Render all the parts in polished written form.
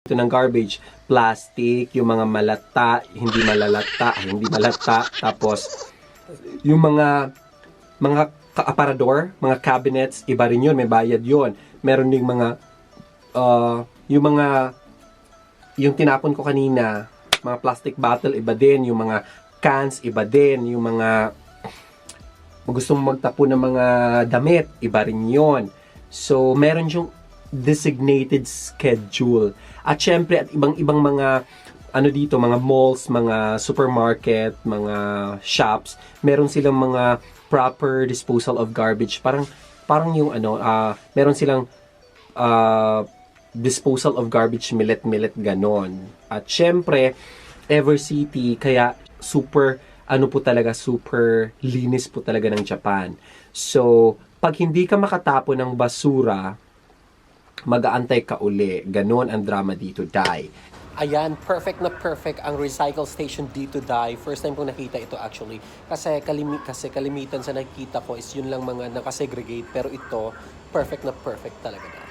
Ito ng garbage, plastic, yung mga malata, hindi malata, tapos yung mga aparador, mga cabinets, iba rin yun, may bayad yun. Meron ding mga yung tinapon ko kanina, mga plastic bottle, iba din, yung mga cans, iba din, yung mga gustong magtapon ng mga damit, iba rin yun. So, meron yung designated schedule. At syempre, at ibang mga dito, mga malls, mga supermarket, mga shops, meron silang mga proper disposal of garbage. Parang yung meron silang disposal of garbage millet ganon. At syempre, Ever City, kaya super super linis po talaga ng Japan. So, pag hindi ka makatapon ng basura, mag-aantay ka uli. Ganon ang drama dito, Dai. Ayan, perfect na perfect ang recycle station dito, Dai. First time kong nakita ito actually. Kasi kalimitan sa nakikita ko is yun lang mga nakasegregate. Pero ito, perfect na perfect talaga, Dai.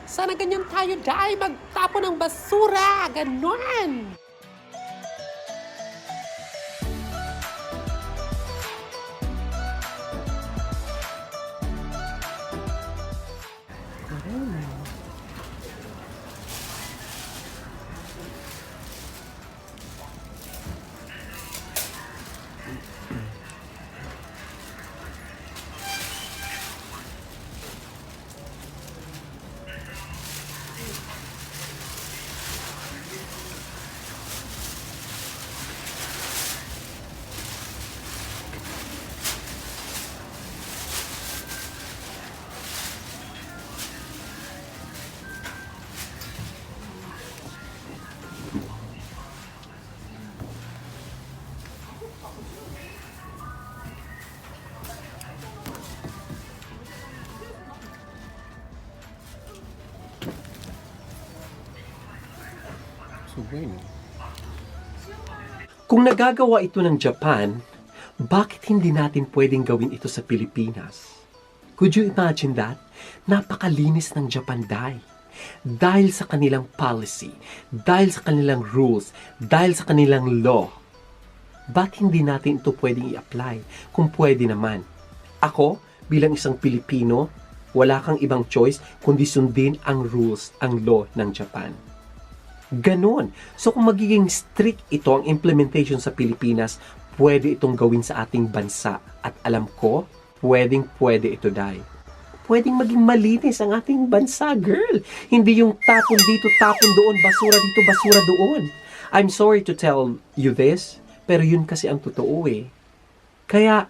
Sana ganyan tayo, Dai. Magtapon ng basura. Ganon. Kung nagagawa ito ng Japan, bakit hindi natin pwedeng gawin ito sa Pilipinas? Could you imagine that? Napakalinis ng Japan, Dai. Dahil sa kanilang policy, dahil sa kanilang rules, dahil sa kanilang law. Bakit hindi natin ito pwedeng i-apply? Kung pwede naman. Ako, bilang isang Pilipino, wala kang ibang choice kundi sundin ang rules, ang law ng Japan. Ganon. So kung magiging strict ito ang implementation sa Pilipinas, pwede itong gawin sa ating bansa. At alam ko, pwede ito, Dai. Pwedeng maging malinis ang ating bansa, girl. Hindi yung tapon dito, tapon doon, basura dito, basura doon. I'm sorry to tell you this, pero yun kasi ang totoo eh. Kaya,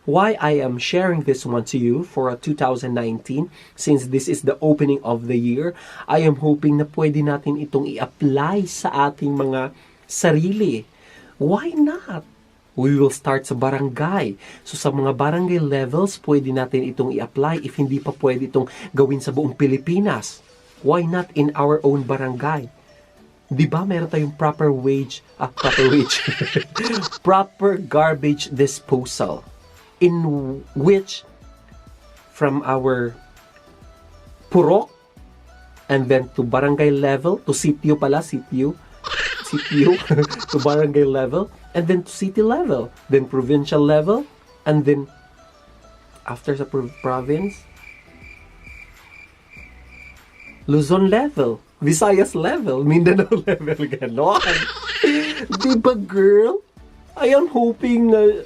why I am sharing this one to you for 2019, since this is the opening of the year, I am hoping na pwede natin itong i-apply sa ating mga sarili. Why not? We will start sa barangay. So sa mga barangay levels, pwede natin itong i-apply if hindi pa pwede itong gawin sa buong Pilipinas. Why not in our own barangay? Diba meron tayong proper proper garbage disposal, in which from our purok and then to barangay level, to sitio to barangay level, and then to city level, then provincial level, and then after sa province, Luzon level, Visayas level, Mindanao level, ganon. Diba, girl? I am hoping na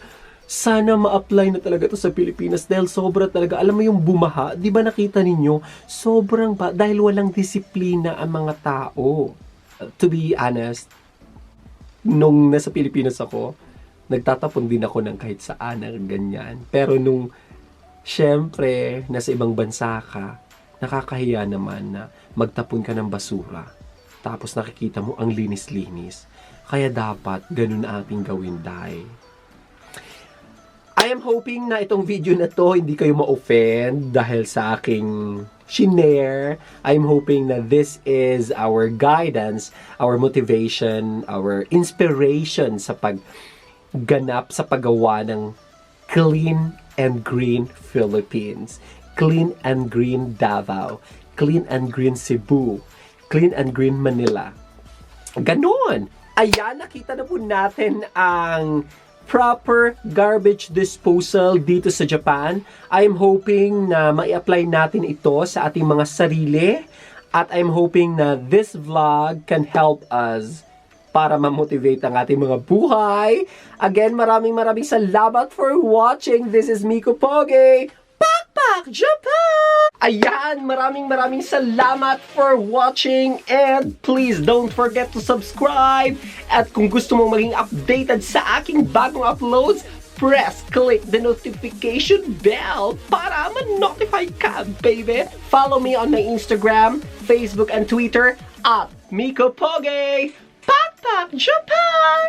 sana ma-apply na talaga to sa Pilipinas dahil sobra talaga. Alam mo yung bumaha, di ba nakita ninyo? Sobrang dahil walang disiplina ang mga tao. To be honest, nung nasa Pilipinas ako, nagtatapon din ako ng kahit saan na ganyan. Pero nung Siyempre, nasa ibang bansa ka, nakakahiya naman na magtapon ka ng basura. Tapos nakikita mo ang linis-linis. Kaya dapat ganun na ating gawin, Day. I am hoping na itong video na to hindi kayo ma-offend dahil sa aking shinare. I'm hoping na this is our guidance, our motivation, our inspiration sa pagganap, sa paggawa ng clean and green Philippines. Clean and green Davao. Clean and green Cebu. Clean and green Manila. Ganon! Ayan, nakita na po natin ang proper garbage disposal dito sa Japan. I'm hoping na mai-apply natin ito sa ating mga sarili. At I'm hoping na this vlog can help us para ma-motivate ang ating mga buhay. Again, maraming salamat for watching. This is Miko Poge. Pakpak Japan! Ayan, maraming salamat for watching and please don't forget to subscribe. At kung gusto mong maging updated sa aking bagong uploads, click the notification bell para ma-notify ka, baby. Follow me on my Instagram, Facebook, and Twitter at Miko Poge. Pakpak Japan!